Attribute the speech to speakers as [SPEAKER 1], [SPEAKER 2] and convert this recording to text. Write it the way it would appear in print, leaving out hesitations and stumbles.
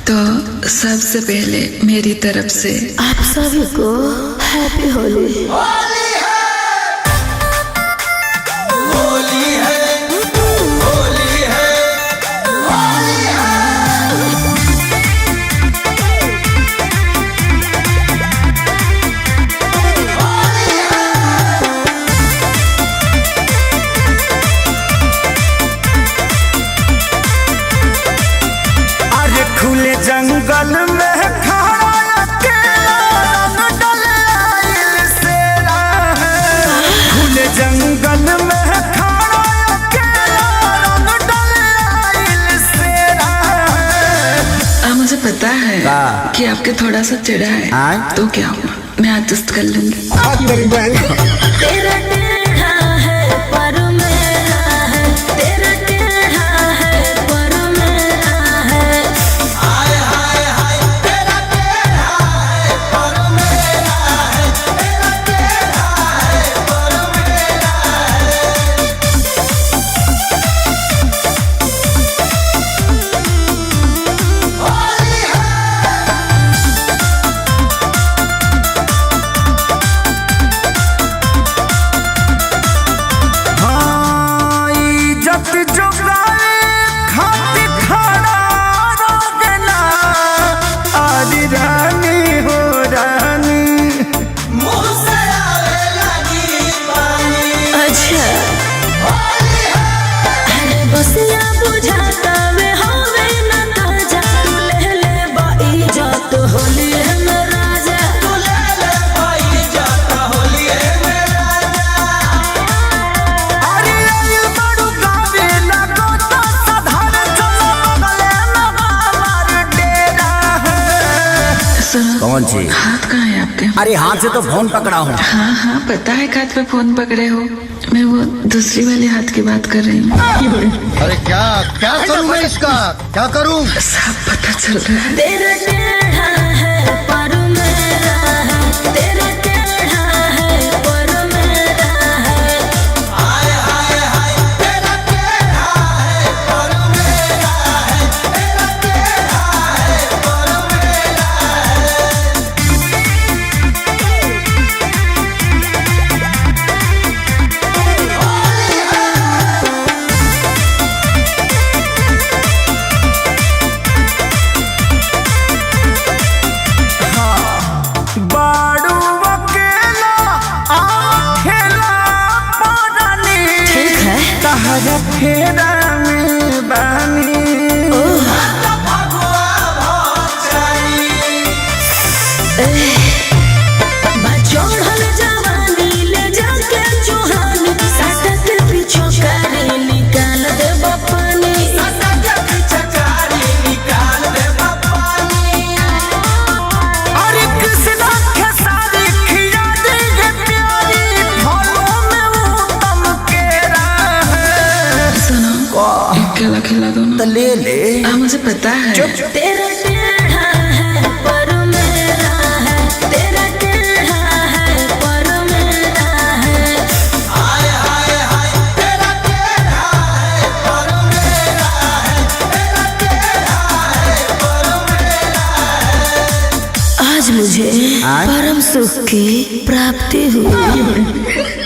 [SPEAKER 1] तो सबसे पहले मेरी तरफ से
[SPEAKER 2] आप सभी को हैप्पी होली।
[SPEAKER 3] खुले जंगल में खड़ा अकेला रंग डलाइल सेरा है। खुले जंगल में खड़ा अकेला रंग डलाइल सेरा है।
[SPEAKER 1] मुझे पता है कि आपके थोड़ा सा चिढ़ा है तो क्या हुआ, मैं एडजस्ट कर लूंगी।
[SPEAKER 2] तेरा टेढ़ा है पर मेरा है, तेरा टेढ़ा है पर मेरा है। बसिया बुझाता में होवे न ताजा, तू ले ले बाई जात होली है मेरा राजा, तू ले ले बाई जात होली है मेरा राजा।
[SPEAKER 3] अरे ये बड़ू गावे लगो तो साधारण चलो बगले में हमार डेरा है।
[SPEAKER 1] सुनो,
[SPEAKER 4] कौन सी?
[SPEAKER 1] हाथ कहाँ है आपके?
[SPEAKER 4] अरे हाथ से तो फोन पकड़ा हूँ।
[SPEAKER 1] हाँ हाँ पता है, हाथ पे फोन पकड़े हो। मैं वो दूसरी वाले हाथ की बात कर रही हूँ।
[SPEAKER 5] अरे क्या क्या करूं मैं इसका, क्या करूं?
[SPEAKER 1] सब पता चल रहा है।
[SPEAKER 2] तेरा टेढ़ा है पर मेरा है, तेरा टेढ़ा है पर मेरा है।
[SPEAKER 3] हाय हाय हाय तेरा टेढ़ा है पर मेरा है, तेरा टेढ़ा है पर मेरा बाड़ू अकेला खेला पानी।
[SPEAKER 2] ठीक है।
[SPEAKER 3] तहरा फेरा में बानी।
[SPEAKER 2] बचोड़ल जवानी ले जाके चुहानी, साटा के पीछो करे निकाल दे पानी।
[SPEAKER 3] अरे कृष्णा खेसारी खिया देंगे प्यारी, फलों में वो तम केरा है।
[SPEAKER 1] सुनो, एक केला खिला दो ना।
[SPEAKER 4] ले ले।
[SPEAKER 1] मुझे पता है।
[SPEAKER 2] तेरा टेढ़ा है पर मेरा है, तेरा टेढ़ा है पर मेरा है।
[SPEAKER 3] हाय हाय हाय तेरा टेढ़ा है पर मेरा है, तेरा टेढ़ा है पर मेरा है।
[SPEAKER 2] आज मुझे परम सुख की प्राप्ति हुई।